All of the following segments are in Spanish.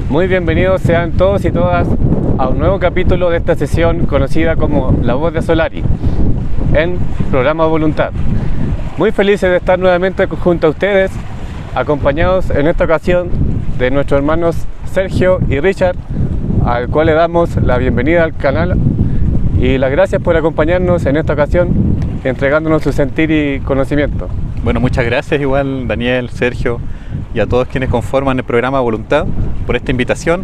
Muy bienvenidos sean todos y todas a un nuevo capítulo de esta sesión conocida como La Voz de Solari, en Programa Voluntad. Muy felices de estar nuevamente junto a ustedes, acompañados en esta ocasión de nuestros hermanos Sergio y Richard, al cual le damos la bienvenida al canal y las gracias por acompañarnos en esta ocasión, entregándonos su sentir y conocimiento. Bueno, muchas gracias igual Daniel, Sergio y a todos quienes conforman el programa Voluntad por esta invitación.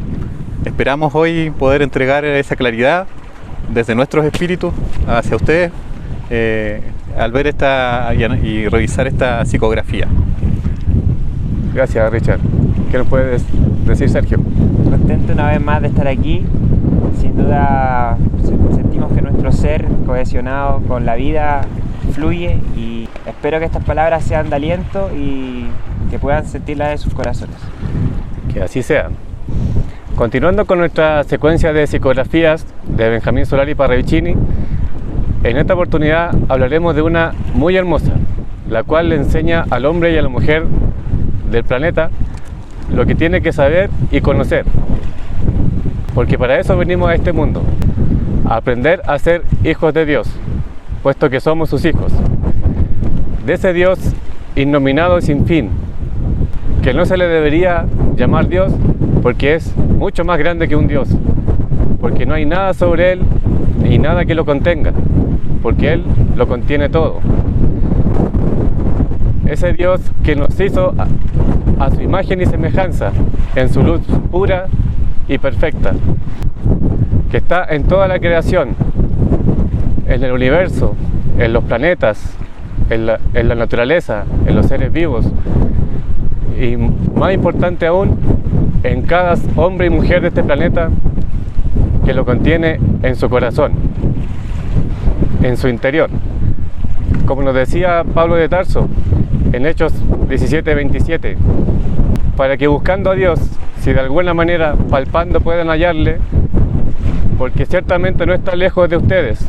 Esperamos hoy poder entregar esa claridad desde nuestros espíritus hacia ustedes al ver y revisar esta psicografía. Gracias, Richard. ¿Qué nos puedes decir, Sergio? Contento una vez más de estar aquí. Sin duda sentimos que nuestro ser cohesionado con la vida fluye y espero que estas palabras sean de aliento y que puedan sentirlas en sus corazones. Que así sea. Continuando con nuestra secuencia de psicografías de Benjamín Solari Parravicini, en esta oportunidad hablaremos de una muy hermosa, la cual le enseña al hombre y a la mujer del planeta lo que tiene que saber y conocer, porque para eso venimos a este mundo, a aprender a ser hijos de Dios, puesto que somos sus hijos, de ese Dios innominado y sin fin, que no se le debería llamar Dios porque es mucho más grande que un Dios, porque no hay nada sobre Él ni nada que lo contenga, porque Él lo contiene todo. Ese Dios que nos hizo a su imagen y semejanza, en su luz pura y perfecta, que está en toda la creación, en el universo, en los planetas, en la naturaleza, en los seres vivos, y más importante aún, en cada hombre y mujer de este planeta, que lo contiene en su corazón, en su interior. Como nos decía Pablo de Tarso en Hechos 17:27, para que buscando a Dios, si de alguna manera palpando puedan hallarle, porque ciertamente no está lejos de ustedes,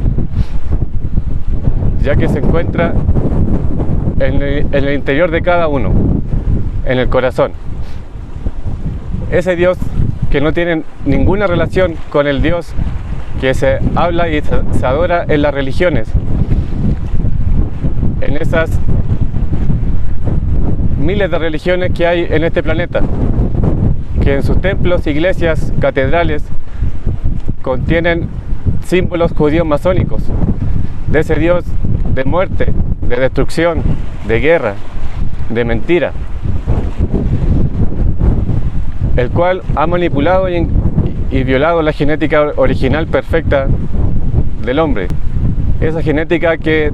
ya que se encuentra en el interior de cada uno, en el corazón. Ese Dios que no tiene ninguna relación con el Dios que se habla y se adora en las religiones, en esas miles de religiones que hay en este planeta, que en sus templos, iglesias, catedrales contienen símbolos judíos masónicos, de ese Dios de muerte, de destrucción, de guerra, de mentira, el cual ha manipulado y violado la genética original perfecta del hombre, esa genética que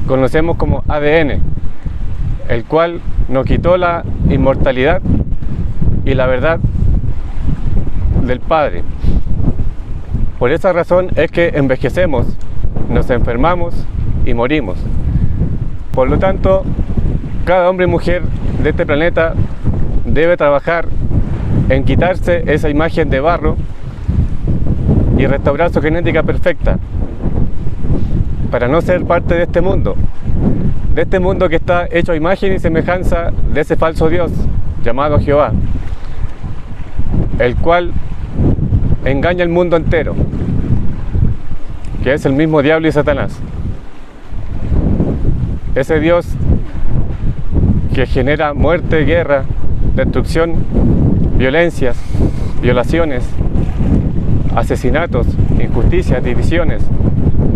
conocemos como ADN, el cual nos quitó la inmortalidad y la verdad del Padre. Por esa razón es que envejecemos, nos enfermamos y morimos. Por lo tanto, cada hombre y mujer de este planeta debe trabajar en quitarse esa imagen de barro y restaurar su genética perfecta para no ser parte de este mundo que está hecho a imagen y semejanza de ese falso Dios llamado Jehová, el cual engaña al mundo entero, que es el mismo diablo y Satanás. Ese Dios que genera muerte, guerra, destrucción, violencias, violaciones, asesinatos, injusticias, divisiones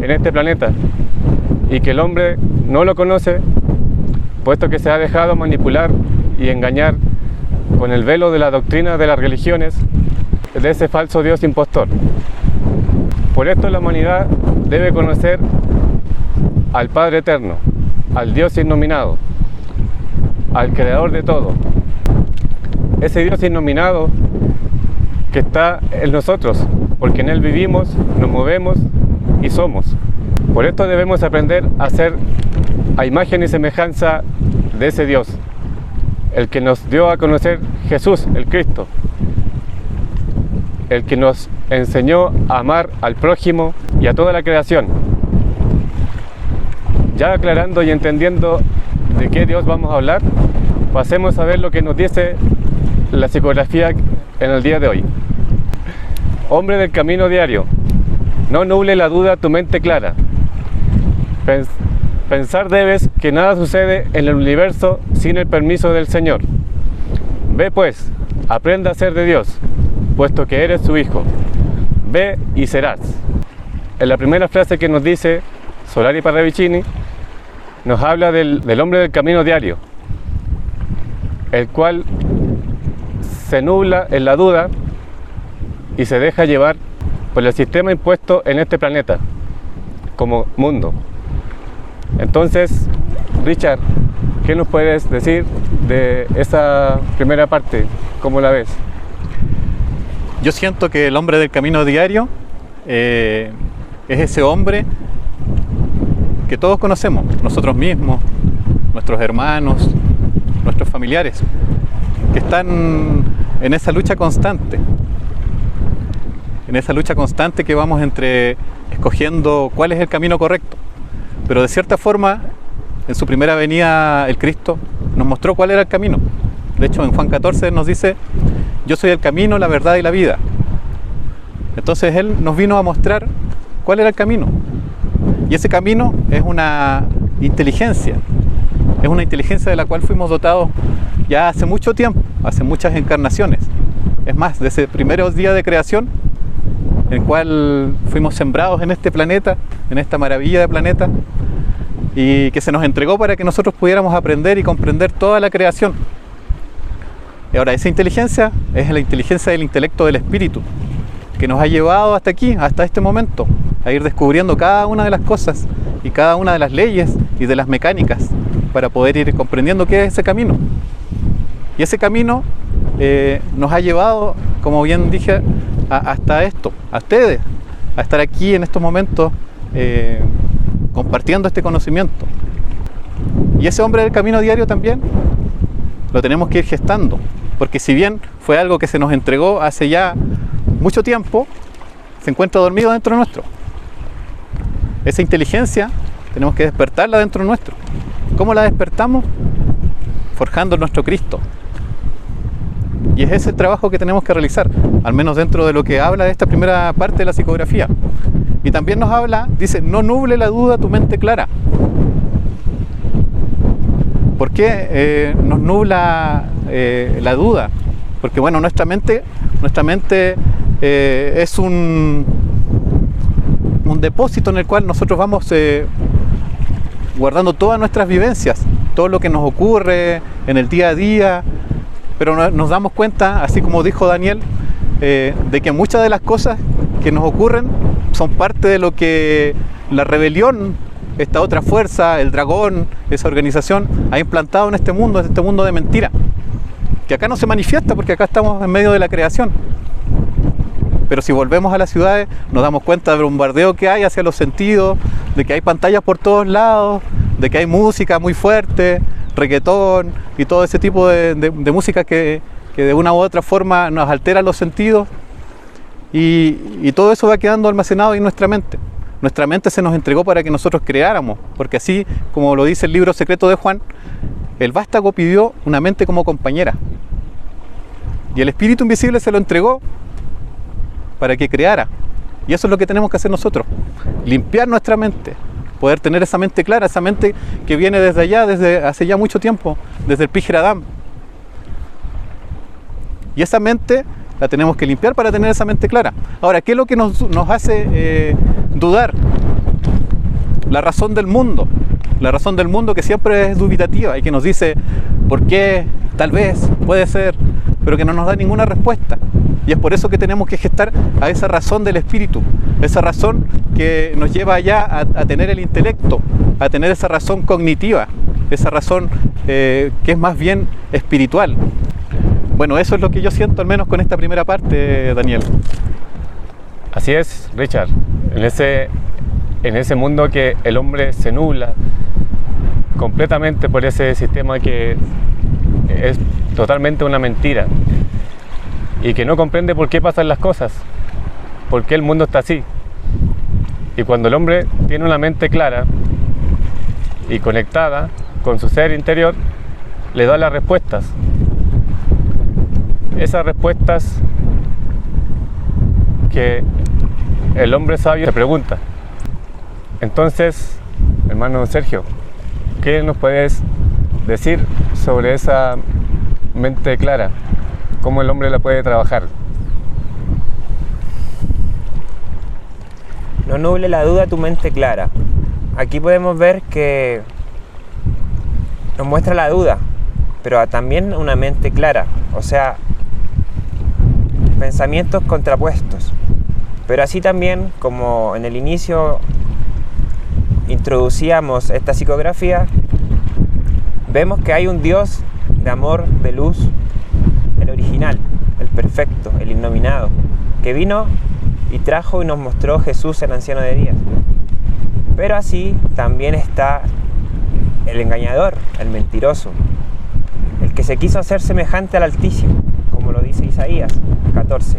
en este planeta, y que el hombre no lo conoce, puesto que se ha dejado manipular y engañar con el velo de la doctrina de las religiones de ese falso Dios impostor. Por esto la humanidad debe conocer al Padre Eterno, al Dios innominado, al Creador de todo. Ese Dios innominado que está en nosotros, porque en Él vivimos, nos movemos y somos. Por esto debemos aprender a ser a imagen y semejanza de ese Dios, el que nos dio a conocer Jesús, el Cristo, el que nos enseñó a amar al prójimo y a toda la creación. Ya aclarando y entendiendo de qué Dios vamos a hablar, pasemos a ver lo que nos dice la psicografía en el día de hoy. Hombre del camino diario, no nuble la duda tu mente clara. Pensar debes que nada sucede en el universo sin el permiso del Señor. Ve pues, aprenda a ser de Dios, puesto que eres su hijo. Ve y serás. En la primera frase que nos dice Solari Parravicini, nos habla del hombre del camino diario, el cual se nubla en la duda y se deja llevar por el sistema impuesto en este planeta como mundo. Entonces, Richard, ¿qué nos puedes decir de esa primera parte? ¿Cómo la ves? Yo siento que el hombre del camino diario es ese hombre que todos conocemos, nosotros mismos, nuestros hermanos, nuestros familiares, que están en esa lucha constante, que vamos entre escogiendo cuál es el camino correcto. Pero de cierta forma, en su primera venida, el Cristo nos mostró cuál era el camino. De hecho, en Juan 14 nos dice: yo soy el camino, la verdad y la vida. Entonces Él nos vino a mostrar cuál era el camino. Y ese camino es una inteligencia de la cual fuimos dotados ya hace mucho tiempo, hace muchas encarnaciones. Es más, desde el primer día de creación, en el cual fuimos sembrados en este planeta, en esta maravilla de planeta, y que se nos entregó para que nosotros pudiéramos aprender y comprender toda la creación. Y ahora, esa inteligencia es la inteligencia del intelecto del espíritu, que nos ha llevado hasta aquí, hasta este momento, a ir descubriendo cada una de las cosas y cada una de las leyes y de las mecánicas para poder ir comprendiendo qué es ese camino. Y ese camino nos ha llevado, como bien dije, hasta esto, a ustedes, a estar aquí en estos momentos compartiendo este conocimiento. Y ese hombre del camino diario también lo tenemos que ir gestando, porque si bien fue algo que se nos entregó hace ya mucho tiempo, se encuentra dormido dentro nuestro. Esa inteligencia tenemos que despertarla dentro nuestro. ¿Cómo la despertamos? Forjando nuestro Cristo. Y es ese trabajo que tenemos que realizar, al menos dentro de lo que habla de esta primera parte de la psicografía. Y también nos habla, dice, no nuble la duda tu mente clara. ¿Por qué nos nubla la duda? Porque bueno, nuestra mente es un depósito en el cual nosotros vamos guardando todas nuestras vivencias, todo lo que nos ocurre en el día a día, pero nos damos cuenta, así como dijo Daniel, de que muchas de las cosas que nos ocurren son parte de lo que la rebelión, esta otra fuerza, el dragón, esa organización, ha implantado en este mundo de mentira, que acá no se manifiesta porque acá estamos en medio de la creación. Pero si volvemos a las ciudades, nos damos cuenta del bombardeo que hay hacia los sentidos, de que hay pantallas por todos lados, de que hay música muy fuerte, reggaetón y todo ese tipo de música que de una u otra forma nos altera los sentidos, y todo eso va quedando almacenado en nuestra mente. Nuestra mente se nos entregó para que nosotros creáramos, porque así como lo dice el libro secreto de Juan, el vástago pidió una mente como compañera, y el espíritu invisible se lo entregó para que creara. Y eso es lo que tenemos que hacer nosotros, limpiar nuestra mente, poder tener esa mente clara, esa mente que viene desde allá, desde hace ya mucho tiempo, desde el Píger Adán. Y esa mente la tenemos que limpiar para tener esa mente clara. Ahora, ¿qué es lo que nos hace dudar? La razón del mundo. La razón del mundo, que siempre es dubitativa y que nos dice por qué, tal vez, puede ser, pero que no nos da ninguna respuesta. Y es por eso que tenemos que gestar a esa razón del espíritu, esa razón que nos lleva ya a tener el intelecto, a tener esa razón cognitiva, esa razón que es más bien espiritual. Bueno, eso es lo que yo siento, al menos con esta primera parte, Daniel. Así es, Richard. En ese mundo que el hombre se nubla completamente por ese sistema que es totalmente una mentira y que no comprende por qué pasan las cosas, por qué el mundo está así. Y cuando el hombre tiene una mente clara y conectada con su ser interior, le da las respuestas. Esas respuestas que el hombre sabio se pregunta. Entonces, hermano Sergio, ¿qué nos puedes decir sobre esa mente clara? ¿Cómo el hombre la puede trabajar? No nuble la duda tu mente clara. Aquí podemos ver que nos muestra la duda, pero también una mente clara, o sea, pensamientos contrapuestos. Pero así también, como en el inicio introducíamos esta psicografía, vemos que hay un Dios de amor, de luz, el original, el perfecto, el innominado, que vino y trajo y nos mostró Jesús, el anciano de días. Pero así también está el engañador, el mentiroso, el que se quiso hacer semejante al Altísimo, como lo dice Isaías 14.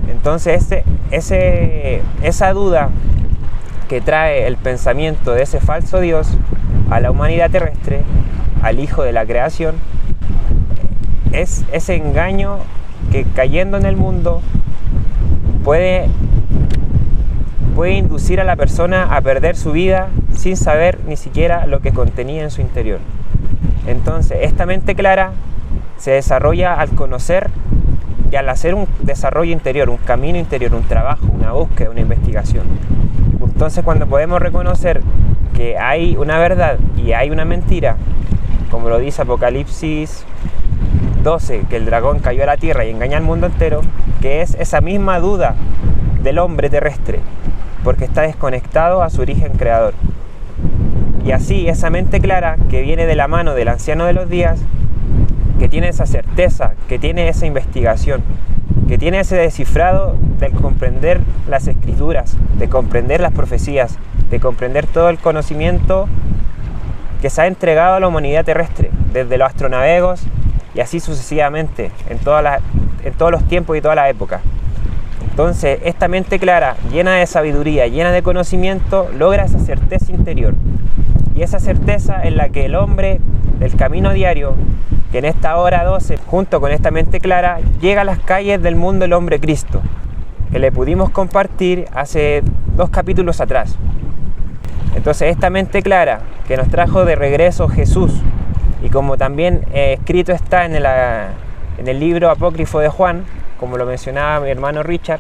Entonces esa duda que trae el pensamiento de ese falso Dios a la humanidad terrestre, al Hijo de la creación, es ese engaño que cayendo en el mundo puede inducir a la persona a perder su vida sin saber ni siquiera lo que contenía en su interior. Entonces, esta mente clara se desarrolla al conocer y al hacer un desarrollo interior, un camino interior, un trabajo, una búsqueda, una investigación. Entonces, cuando podemos reconocer que hay una verdad y hay una mentira, como lo dice Apocalipsis 12, que el dragón cayó a la tierra y engaña al mundo entero, que es esa misma duda del hombre terrestre, porque está desconectado a su origen creador. Y así esa mente clara que viene de la mano del anciano de los días, que tiene esa certeza, que tiene esa investigación, que tiene ese descifrado de comprender las escrituras, de comprender las profecías, de comprender todo el conocimiento que se ha entregado a la humanidad terrestre, desde los astronavegos y así sucesivamente, en todos los tiempos y todas las épocas. Entonces, esta mente clara, llena de sabiduría, llena de conocimiento, logra esa certeza interior. Y esa certeza en la que el hombre del camino diario, que en esta hora 12, junto con esta mente clara, llega a las calles del mundo el hombre Cristo, que le pudimos compartir hace 2 capítulos atrás. Entonces, esta mente clara que nos trajo de regreso Jesús, y como también escrito está en el libro apócrifo de Juan, como lo mencionaba mi hermano Richard,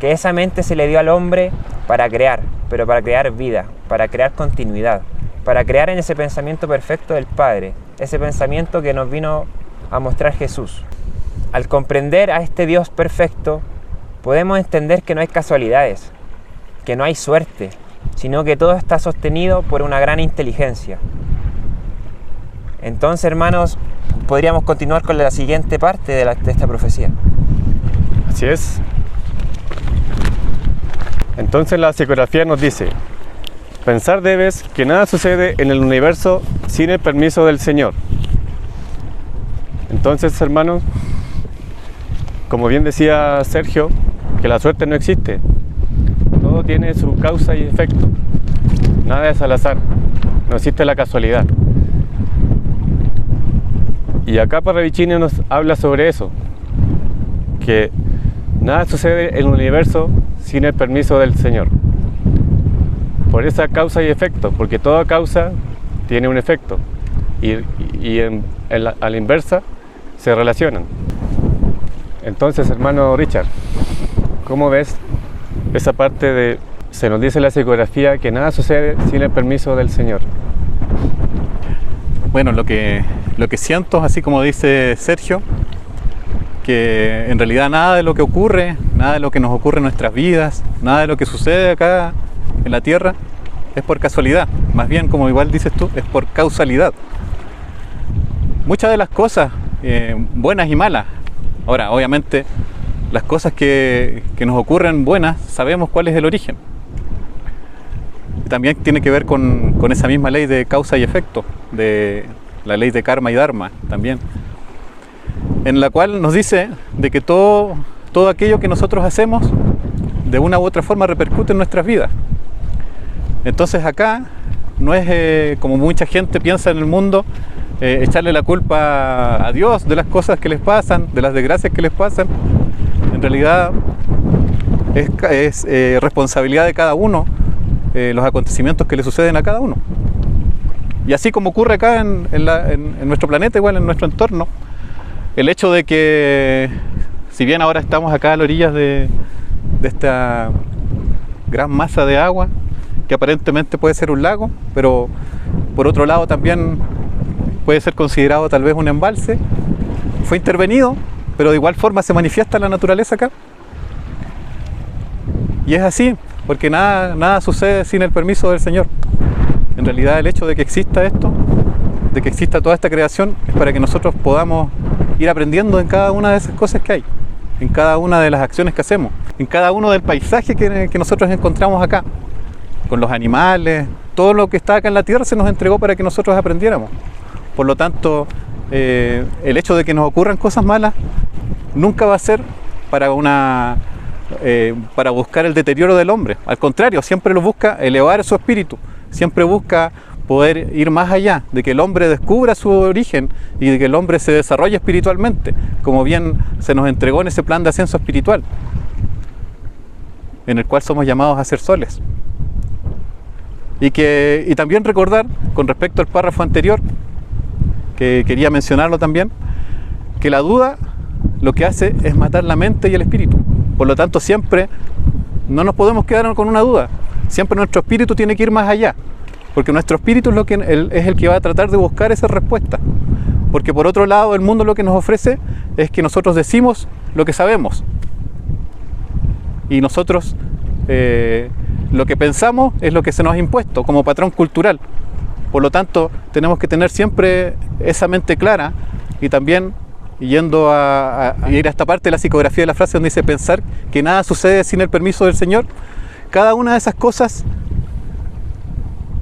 que esa mente se le dio al hombre para crear, pero para crear vida, para crear continuidad, para crear en ese pensamiento perfecto del Padre, ese pensamiento que nos vino a mostrar Jesús. Al comprender a este Dios perfecto, podemos entender que no hay casualidades, que no hay suerte, sino que todo está sostenido por una gran inteligencia. Entonces, hermanos, podríamos continuar con la siguiente parte de esta profecía. Así es. Entonces la psicografía nos dice: pensar debes que nada sucede en el universo sin el permiso del Señor. Entonces, hermanos, como bien decía Sergio, que la suerte no existe. Todo tiene su causa y efecto. Nada es al azar. No existe la casualidad. Y acá Parravicini nos habla sobre eso, que nada sucede en el universo sin el permiso del Señor. Por esa causa y efecto, porque toda causa tiene un efecto y a la inversa se relacionan. Entonces, hermano Richard, ¿cómo ves esa parte de, se nos dice en la psicografía que nada sucede sin el permiso del Señor? Bueno, lo que siento, así como dice Sergio, que en realidad nada de lo que ocurre, nada de lo que nos ocurre en nuestras vidas, nada de lo que sucede acá en la tierra es por casualidad, más bien, como igual dices tú, es por causalidad. Muchas de las cosas, buenas y malas, ahora obviamente las cosas que nos ocurren buenas, sabemos cuál es el origen. También tiene que ver con esa misma ley de causa y efecto, de la ley de karma y dharma también, en la cual nos dice de que todo aquello que nosotros hacemos de una u otra forma repercute en nuestras vidas. Entonces acá no es como mucha gente piensa en el mundo, echarle la culpa a Dios de las cosas que les pasan, de las desgracias que les pasan. En realidad es responsabilidad de cada uno los acontecimientos que le suceden a cada uno. Y así como ocurre acá en nuestro planeta, igual en nuestro entorno, el hecho de que, si bien ahora estamos acá a las orillas de esta gran masa de agua, que aparentemente puede ser un lago, pero por otro lado también puede ser considerado tal vez un embalse, fue intervenido, pero de igual forma se manifiesta la naturaleza acá. Y es así, porque nada sucede sin el permiso del Señor. En realidad el hecho de que exista esto, de que exista toda esta creación, es para que nosotros podamos ir aprendiendo en cada una de esas cosas que hay, en cada una de las acciones que hacemos, en cada uno del paisaje que nosotros encontramos acá, con los animales. Todo lo que está acá en la tierra se nos entregó para que nosotros aprendiéramos. Por lo tanto, el hecho de que nos ocurran cosas malas nunca va a ser para buscar el deterioro del hombre. Al contrario, siempre lo busca elevar su espíritu, siempre busca poder ir más allá, de que el hombre descubra su origen y de que el hombre se desarrolle espiritualmente, como bien se nos entregó en ese plan de ascenso espiritual, en el cual somos llamados a ser soles. Y también recordar, con respecto al párrafo anterior, que quería mencionarlo también, que la duda lo que hace es matar la mente y el espíritu. Por lo tanto, siempre no nos podemos quedar con una duda. Siempre nuestro espíritu tiene que ir más allá, porque nuestro espíritu es el que va a tratar de buscar esa respuesta. Porque por otro lado, el mundo lo que nos ofrece es que nosotros decimos lo que sabemos. Y nosotros lo que pensamos es lo que se nos ha impuesto como patrón cultural. Por lo tanto, tenemos que tener siempre esa mente clara y también yendo a ir a esta parte de la psicografía de la frase donde dice pensar que nada sucede sin el permiso del Señor. Cada una de esas cosas,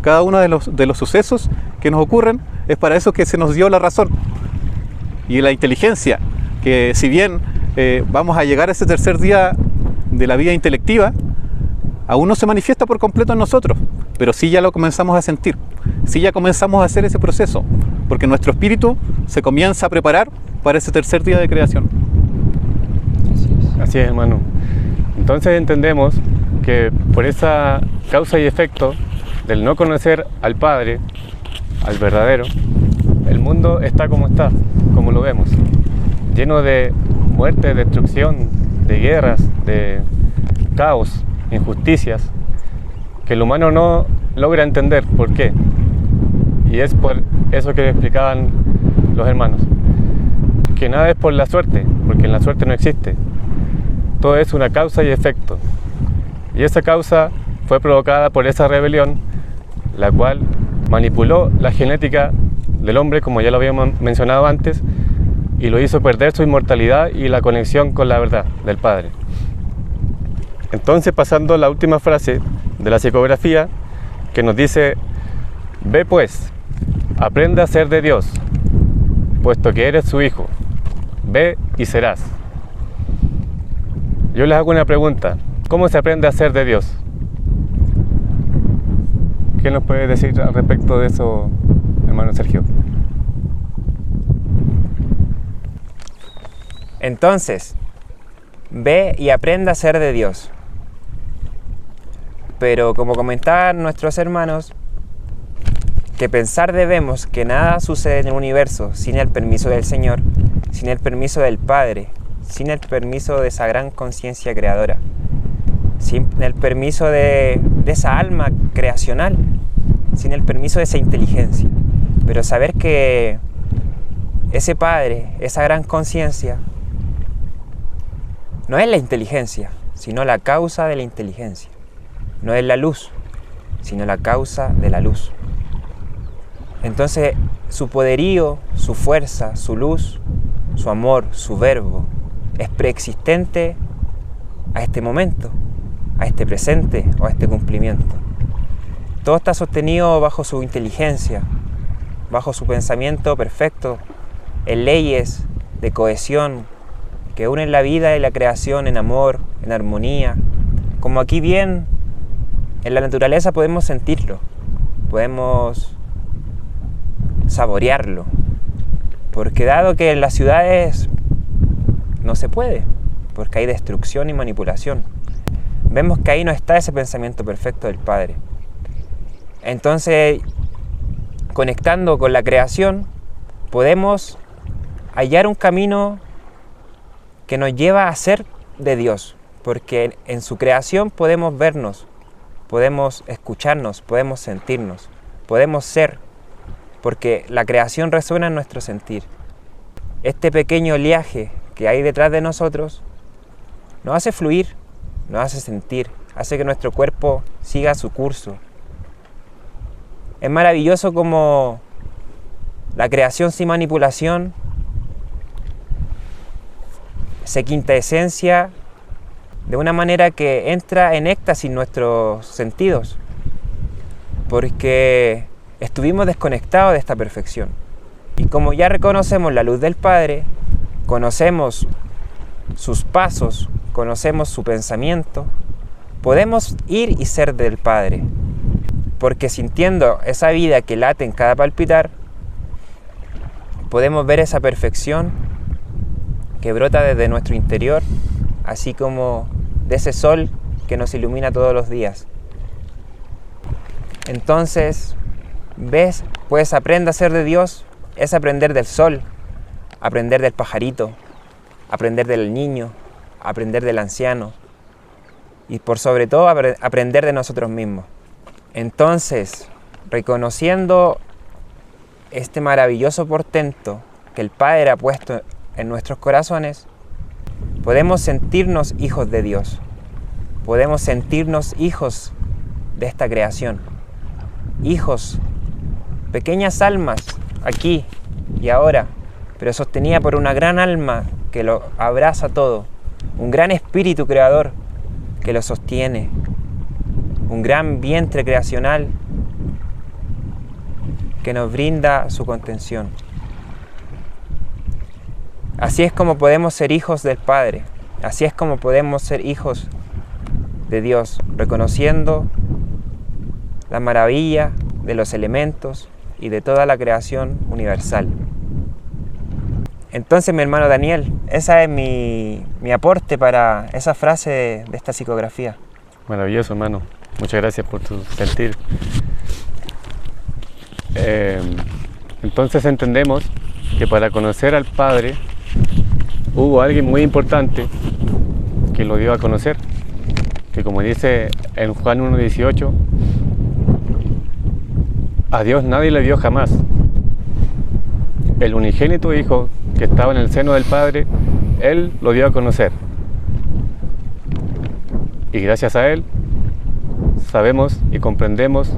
cada uno de los sucesos que nos ocurren, es para eso que se nos dio la razón y la inteligencia, que si bien vamos a llegar a ese tercer día de la vida intelectiva, aún no se manifiesta por completo en nosotros, pero sí ya lo comenzamos a sentir, sí ya comenzamos a hacer ese proceso, porque nuestro espíritu se comienza a preparar para ese tercer día de creación. Así es, hermano. Entonces entendemos que por esa causa y efecto del no conocer al Padre, al verdadero, el mundo está, como lo vemos, lleno de muerte, destrucción, de guerras, de caos, injusticias, que el humano no logra entender por qué. Y es por eso que explicaban los hermanos, que nada es por la suerte, porque en la suerte no existe. Todo es una causa y efecto. Y esa causa fue provocada por esa rebelión, la cual manipuló la genética del hombre, como ya lo habíamos mencionado antes, y lo hizo perder su inmortalidad y la conexión con la verdad del Padre. Entonces, pasando a la última frase de la psicografía, que nos dice: ve pues, aprende a ser de Dios, puesto que eres su hijo, ve y serás. Yo les hago una pregunta: ¿cómo se aprende a ser de Dios? ¿Qué nos puede decir al respecto de eso, hermano Sergio? Entonces, ve y aprende a ser de Dios. Pero como comentaban nuestros hermanos, que pensar debemos que nada sucede en el universo sin el permiso del Señor, sin el permiso del Padre, sin el permiso de esa gran conciencia creadora, sin el permiso de esa alma creacional, sin el permiso de esa inteligencia. Pero saber que ese Padre, esa gran conciencia, no es la inteligencia, sino la causa de la inteligencia. No es la luz, sino la causa de la luz. Entonces, su poderío, su fuerza, su luz, su amor, su verbo, es preexistente a este momento, a este presente o a este cumplimiento. Todo está sostenido bajo su inteligencia, bajo su pensamiento perfecto, en leyes de cohesión que unen la vida y la creación en amor, en armonía. Como aquí bien en la naturaleza podemos sentirlo, podemos saborearlo, porque dado que en las ciudades no se puede, porque hay destrucción y manipulación, vemos que ahí no está ese pensamiento perfecto del Padre. Entonces, conectando con la creación, podemos hallar un camino que nos lleva a ser de Dios, porque en su creación podemos vernos, podemos escucharnos, podemos sentirnos, podemos ser, porque la creación resuena en nuestro sentir. Este pequeño oleaje que hay detrás de nosotros nos hace fluir, nos hace sentir, hace que nuestro cuerpo siga su curso. Es maravilloso como la creación sin manipulación se quintaesencia de una manera que entra en éxtasis nuestros sentidos, porque estuvimos desconectados de esta perfección. Y como ya reconocemos la luz del Padre, conocemos sus pasos, conocemos su pensamiento, podemos ir y ser del Padre, porque sintiendo esa vida que late en cada palpitar, podemos ver esa perfección que brota desde nuestro interior, así como de ese sol que nos ilumina todos los días. Entonces, ¿ves? Pues aprender a ser de Dios es aprender del sol, aprender del pajarito, aprender del niño, aprender del anciano y por sobre todo aprender de nosotros mismos. Entonces, reconociendo este maravilloso portento que el Padre ha puesto en nuestros corazones, podemos sentirnos hijos de Dios, podemos sentirnos hijos de esta creación, hijos, pequeñas almas aquí y ahora, pero sostenida por una gran alma que lo abraza todo, un gran espíritu creador que lo sostiene, un gran vientre creacional que nos brinda su contención. Así es como podemos ser hijos del Padre, así es como podemos ser hijos de Dios, reconociendo la maravilla de los elementos y de toda la creación universal. Entonces, mi hermano Daniel, ese es mi aporte para esa frase de esta psicografía. Maravilloso, hermano. Muchas gracias por tu sentir. Entonces entendemos que para conocer al Padre hubo alguien muy importante que lo dio a conocer, que como dice en Juan 1:18, a Dios nadie le dio jamás. El unigénito Hijo que estaba en el seno del Padre, Él lo dio a conocer. Y gracias a Él sabemos y comprendemos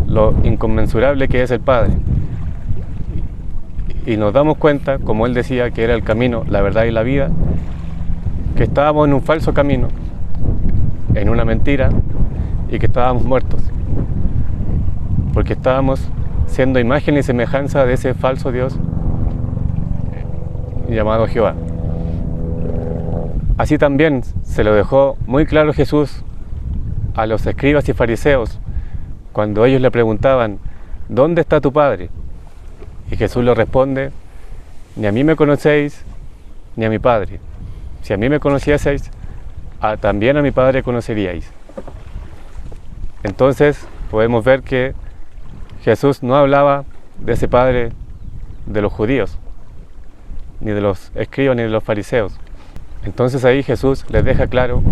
lo inconmensurable que es el Padre. Y nos damos cuenta, como Él decía, que era el camino, la verdad y la vida, que estábamos en un falso camino, en una mentira, y que estábamos muertos. Porque estábamos siendo imagen y semejanza de ese falso Dios llamado Jehová. Así también se lo dejó muy claro Jesús a los escribas y fariseos cuando ellos le preguntaban, ¿dónde está tu Padre? Y Jesús le responde, ni a mí me conocéis, ni a mi Padre. Si a mí me conocieseis, también a mi Padre conoceríais. Entonces podemos ver que Jesús no hablaba de ese Padre de los judíos, ni de los escribas, ni de los fariseos. Entonces ahí Jesús les deja claro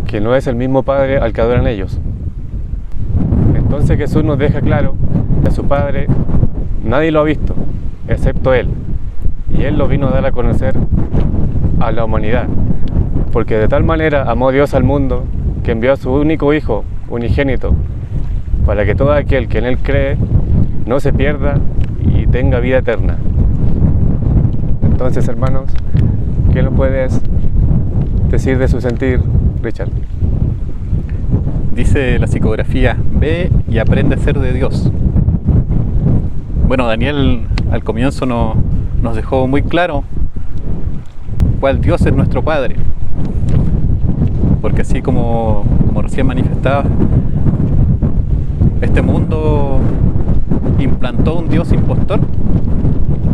que no es el mismo Padre al que adoran ellos. Entonces Jesús nos deja claro que a su Padre nadie lo ha visto, excepto Él. Y Él lo vino a dar a conocer a la humanidad. Porque de tal manera amó Dios al mundo, que envió a su único Hijo, unigénito, para que todo aquel que en Él cree no se pierda y tenga vida eterna. Entonces, hermanos, ¿qué nos puedes decir de su sentir, Richard? Dice la psicografía, ve y aprende a ser de Dios. Bueno, Daniel al comienzo nos dejó muy claro cuál Dios es nuestro Padre. Porque así como recién manifestaba, este mundo implantó un Dios impostor,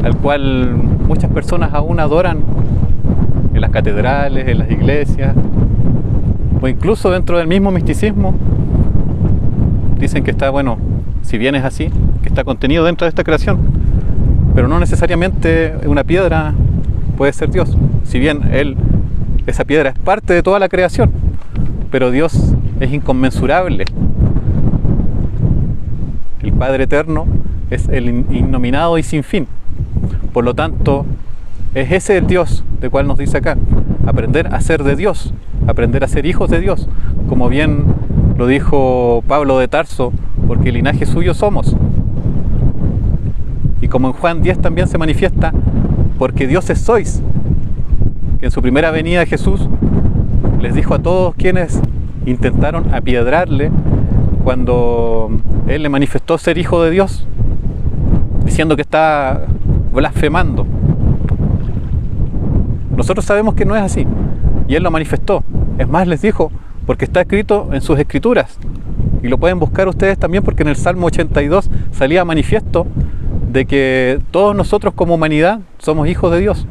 al cual muchas personas aún adoran en las catedrales, en las iglesias, o incluso dentro del mismo misticismo. Dicen que está, bueno, si bien es así, que está contenido dentro de esta creación, pero no necesariamente una piedra puede ser Dios. Si bien esa piedra es parte de toda la creación, pero Dios es inconmensurable. El Padre Eterno es el innominado y sin fin. Por lo tanto, es ese el Dios del cual nos dice acá: aprender a ser de Dios, aprender a ser hijos de Dios, como bien lo dijo Pablo de Tarso, porque linaje suyo somos. Y como en Juan 10 también se manifiesta, porque dioses sois, que en su primera venida Jesús les dijo a todos quienes intentaron apiedrarle cuando Él le manifestó ser hijo de Dios, diciendo que está blasfemando. Nosotros sabemos que no es así, y Él lo manifestó. Es más, les dijo, porque está escrito en sus escrituras, y lo pueden buscar ustedes también, porque en el Salmo 82 salía manifiesto de que todos nosotros como humanidad somos hijos de Dios.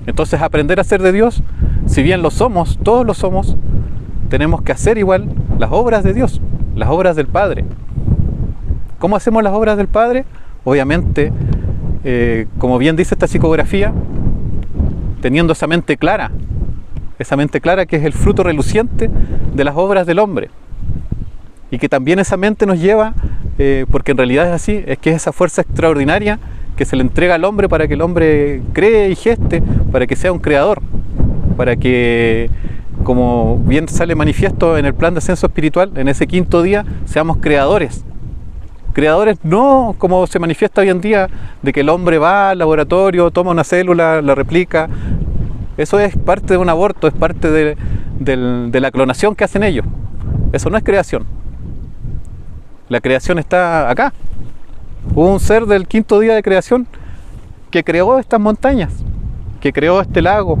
Entonces, aprender a ser de Dios, si bien lo somos, todos lo somos, tenemos que hacer igual las obras de Dios, las obras del Padre. ¿Cómo hacemos las obras del Padre? Obviamente, como bien dice esta psicografía, teniendo esa mente clara que es el fruto reluciente de las obras del hombre. Y que también esa mente nos lleva, porque en realidad es así, es que es esa fuerza extraordinaria que se le entrega al hombre para que el hombre cree y geste, para que sea un creador, para que, como bien sale manifiesto en el plan de ascenso espiritual, en ese quinto día, seamos creadores. Creadores no como se manifiesta hoy en día, de que el hombre va al laboratorio, toma una célula, la replica. Eso es parte de un aborto, es parte de la clonación que hacen ellos. Eso no es creación. La creación está acá. Hubo un ser del quinto día de creación que creó estas montañas, que creó este lago,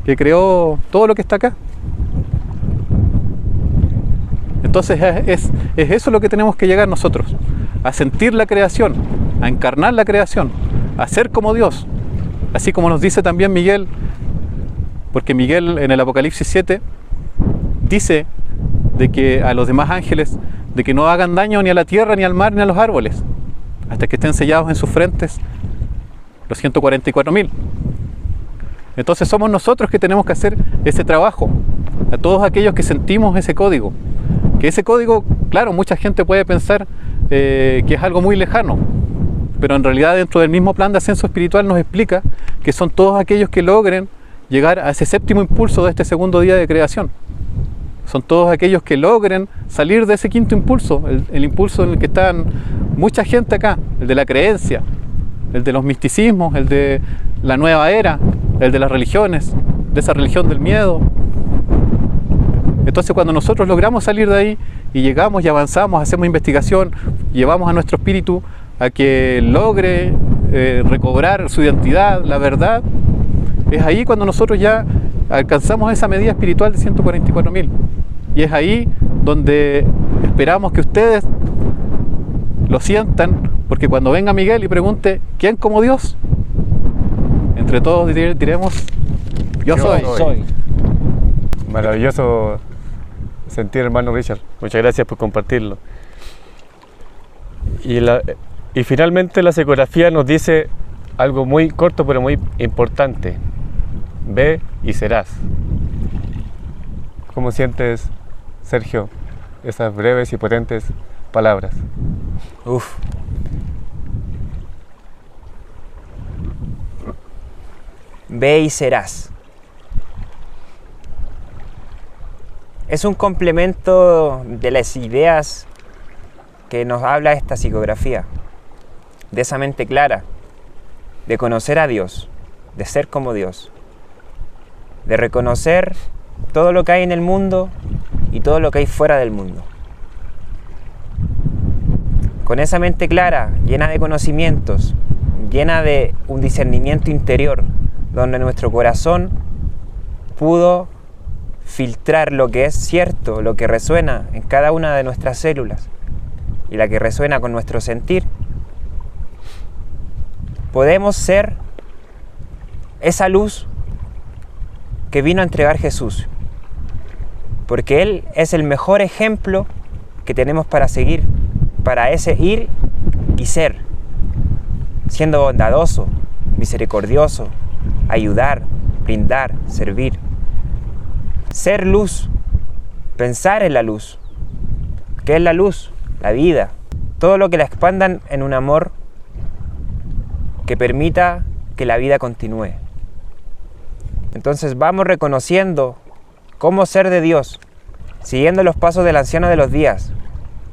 que creó todo lo que está acá. Entonces es eso lo que tenemos que llegar nosotros, a sentir la creación, a encarnar la creación, a ser como Dios. Así como nos dice también Miguel, porque Miguel en el Apocalipsis 7 dice de que a los demás ángeles, de que no hagan daño ni a la tierra, ni al mar, ni a los árboles, hasta que estén sellados en sus frentes los 144.000. Entonces somos nosotros que tenemos que hacer ese trabajo, a todos aquellos que sentimos ese código. Que ese código, claro, mucha gente puede pensar que es algo muy lejano, pero en realidad dentro del mismo plan de ascenso espiritual nos explica que son todos aquellos que logren llegar a ese séptimo impulso de este segundo día de creación. Son todos aquellos que logren salir de ese quinto impulso, el impulso en el que están mucha gente acá, el de la creencia, el de los misticismos, el de la nueva era, el de las religiones, de esa religión del miedo. Entonces, cuando nosotros logramos salir de ahí y llegamos y avanzamos, hacemos investigación, llevamos a nuestro espíritu a que logre recobrar su identidad, la verdad, es ahí cuando nosotros ya alcanzamos esa medida espiritual de 144.000. Y es ahí donde esperamos que ustedes lo sientan, porque cuando venga Miguel y pregunte ¿quién como Dios? Entre todos diremos yo soy. Maravilloso sentir, hermano Richard. Muchas gracias por compartirlo. Y finalmente la psicografía nos dice algo muy corto pero muy importante: ve y serás. ¿Cómo sientes, Sergio, esas breves y potentes palabras? Ve y serás. Es un complemento de las ideas que nos habla esta psicografía, de esa mente clara, de conocer a Dios, de ser como Dios, de reconocer todo lo que hay en el mundo y todo lo que hay fuera del mundo. con esa mente clara, llena de conocimientos, llena de un discernimiento interior, donde nuestro corazón pudo filtrar lo que es cierto, lo que resuena en cada una de nuestras células y la que resuena con nuestro sentir, podemos ser esa luz que vino a entregar Jesús, porque Él es el mejor ejemplo que tenemos para seguir, para ese ir y ser, siendo bondadoso, misericordioso, ayudar, brindar, servir. Ser luz, pensar en la luz. ¿Qué es la luz? La vida. Todo lo que la expandan en un amor que permita que la vida continúe. Entonces vamos reconociendo cómo ser de Dios, siguiendo los pasos del anciano de los días.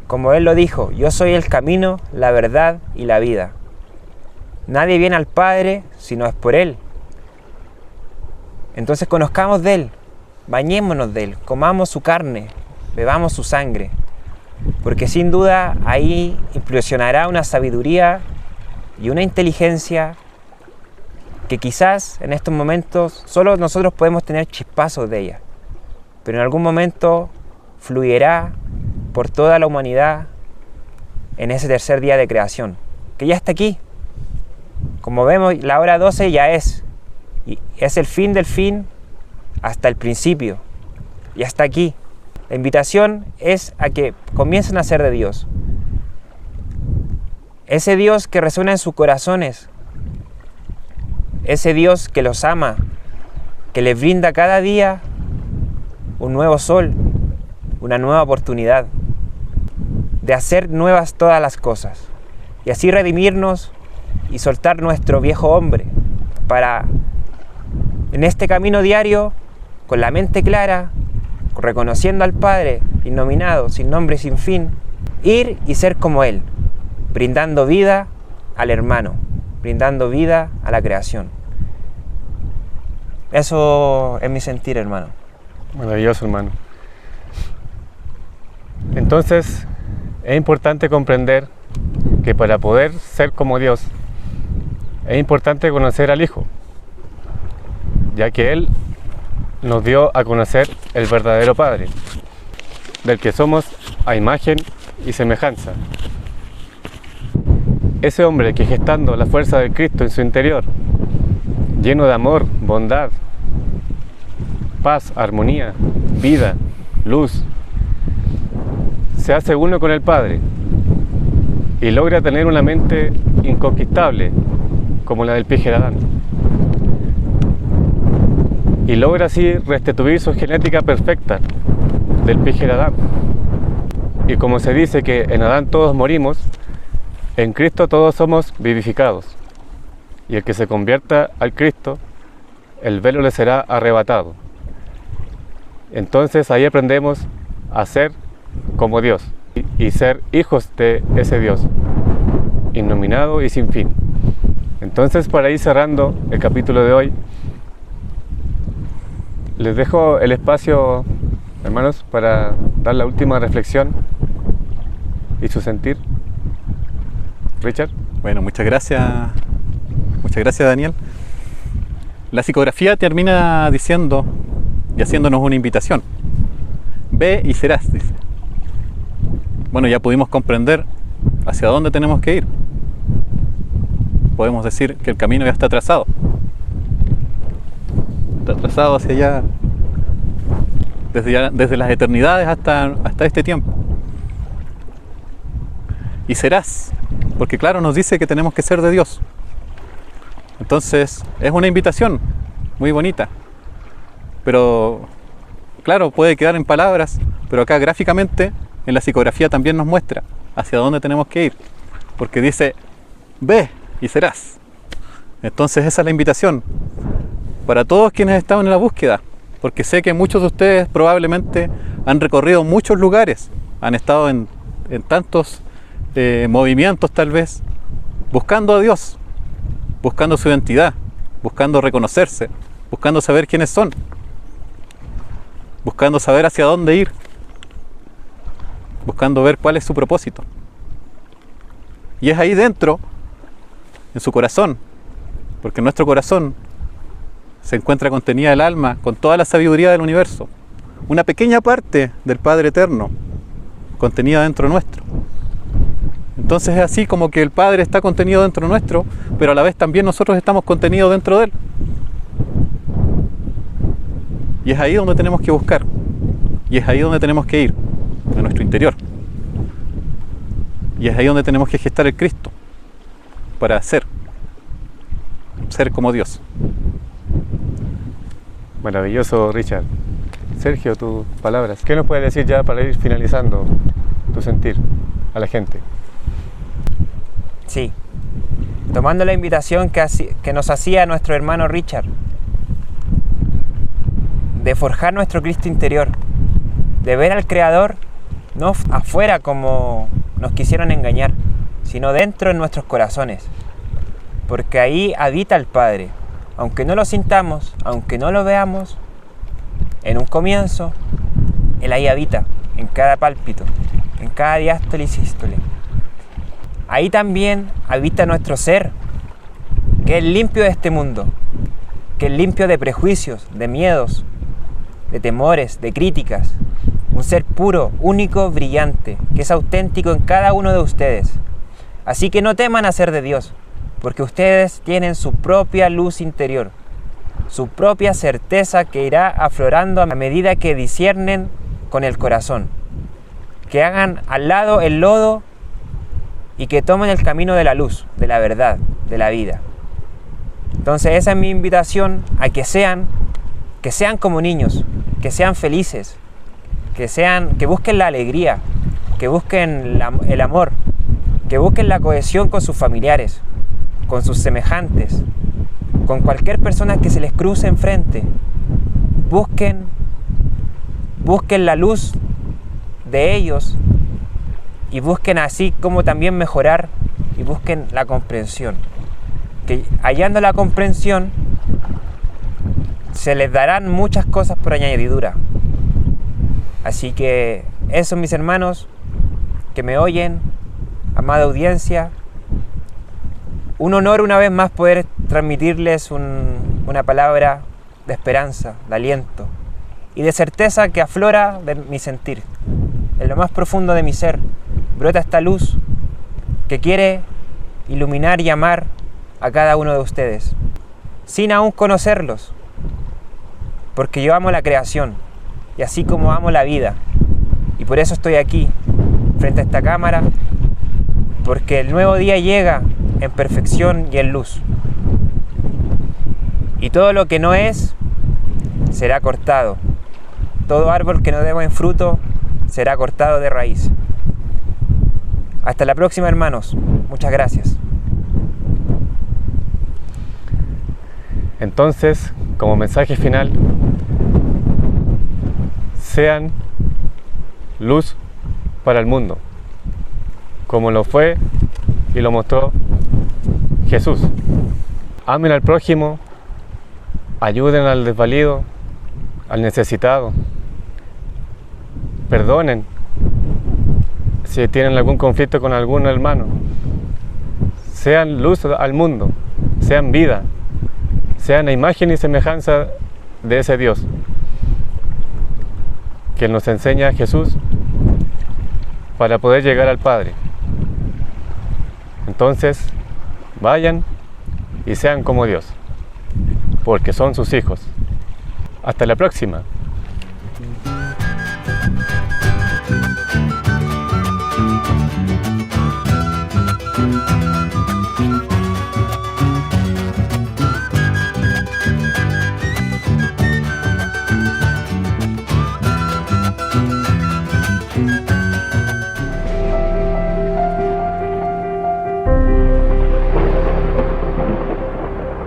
Como Él lo dijo, yo soy el camino, la verdad y la vida. Nadie viene al Padre si no es por Él. Entonces conozcamos de Él, bañémonos de Él, comamos su carne, bebamos su sangre. Porque sin duda ahí implosionará una sabiduría y una inteligencia que quizás en estos momentos solo nosotros podemos tener chispazos de ella. Pero en algún momento fluirá por toda la humanidad en ese tercer día de creación, que ya está aquí. Como vemos, la hora 12 ya es, y es el fin del fin hasta el principio, y hasta aquí. La invitación es a que comiencen a ser de Dios. Ese Dios que resuena en sus corazones, ese Dios que los ama, que les brinda cada día un nuevo sol, una nueva oportunidad de hacer nuevas todas las cosas y así redimirnos y soltar nuestro viejo hombre para en este camino diario, con la mente clara, reconociendo al Padre innominado, sin nombre y sin fin, ir y ser como Él, brindando vida al hermano, brindando vida a la creación. Eso es mi sentir, hermano. Maravilloso, hermano. Entonces, es importante comprender que para poder ser como Dios, es importante conocer al Hijo, ya que Él nos dio a conocer el verdadero Padre, del que somos a imagen y semejanza. Ese hombre que gestando la fuerza de Cristo en su interior, lleno de amor, bondad, paz, armonía, vida, luz, se hace uno con el Padre y logra tener una mente inconquistable como la del píjaro Adán. Y logra así restituir su genética perfecta del píjaro Adán. Y como se dice que en Adán todos morimos, en Cristo todos somos vivificados. Y el que se convierta al Cristo, el velo le será arrebatado. Entonces ahí aprendemos a ser como Dios y ser hijos de ese Dios, innominado y sin fin. Entonces, para ir cerrando el capítulo de hoy, les dejo el espacio, hermanos, para dar la última reflexión y su sentir. Richard. Bueno, muchas gracias Daniel. La psicografía termina diciendo y haciéndonos una invitación. Ve y serás, dice. Bueno, ya pudimos comprender hacia dónde tenemos que ir. Podemos decir que el camino ya está trazado. Está trazado hacia allá, desde las eternidades hasta este tiempo. Y serás, porque claro, nos dice que tenemos que ser de Dios. Entonces, es una invitación muy bonita. Pero, claro, puede quedar en palabras, pero acá gráficamente, en la psicografía también nos muestra hacia dónde tenemos que ir. Porque dice, ve y serás. Entonces esa es la invitación para todos quienes están en la búsqueda, porque sé que muchos de ustedes probablemente han recorrido muchos lugares, han estado en tantos movimientos tal vez, buscando a Dios, buscando su identidad, buscando reconocerse, buscando saber quiénes son, buscando saber hacia dónde ir, buscando ver cuál es su propósito. Y es ahí dentro, en su corazón, porque en nuestro corazón se encuentra contenida el alma con toda la sabiduría del universo. Una pequeña parte del Padre Eterno contenida dentro nuestro. Entonces es así como que el Padre está contenido dentro nuestro, pero a la vez también nosotros estamos contenidos dentro de Él. Y es ahí donde tenemos que buscar. Y es ahí donde tenemos que ir, a nuestro interior. Y es ahí donde tenemos que gestar el Cristo, para ser como Dios. Maravilloso, Richard. Sergio, tus palabras. ¿Qué nos puedes decir ya para ir finalizando tu sentir a la gente? Sí, tomando la invitación que nos hacía nuestro hermano Richard, de forjar nuestro Cristo interior, de ver al Creador no afuera como nos quisieron engañar, sino dentro en nuestros corazones, porque ahí habita el Padre. Aunque no lo sintamos, aunque no lo veamos, en un comienzo, Él ahí habita, en cada pálpito, en cada diástole y sístole. Ahí también habita nuestro ser, que es limpio de este mundo, que es limpio de prejuicios, de miedos, de temores, de críticas. Un ser puro, único, brillante, que es auténtico en cada uno de ustedes. Así que no teman a ser de Dios, porque ustedes tienen su propia luz interior, su propia certeza que irá aflorando a medida que disciernen con el corazón. Que hagan al lado el lodo y que tomen el camino de la luz, de la verdad, de la vida. Entonces esa es mi invitación a que sean como niños, que sean felices, que busquen la alegría, que busquen el amor, que busquen la cohesión con sus familiares, con sus semejantes, con cualquier persona que se les cruce enfrente. Busquen la luz de ellos y busquen así como también mejorar y busquen la comprensión. Que hallando la comprensión se les darán muchas cosas por añadidura. Así que eso, mis hermanos que me oyen, amada audiencia, un honor una vez más poder transmitirles una palabra de esperanza, de aliento y de certeza que aflora de mi sentir. En lo más profundo de mi ser brota esta luz que quiere iluminar y amar a cada uno de ustedes, sin aún conocerlos, porque yo amo la creación y así como amo la vida, y por eso estoy aquí, frente a esta cámara, porque el nuevo día llega en perfección y en luz. Y todo lo que no es, será cortado. Todo árbol que no dé buen fruto, será cortado de raíz. Hasta la próxima, hermanos. Muchas gracias. Entonces, como mensaje final, sean luz para el mundo, como lo fue y lo mostró Jesús. Amen al prójimo, ayuden al desvalido, al necesitado, perdonen si tienen algún conflicto con algún hermano, sean luz al mundo, sean vida, sean la imagen y semejanza de ese Dios que nos enseña Jesús para poder llegar al Padre. Entonces, vayan y sean como Dios, porque son sus hijos. Hasta la próxima.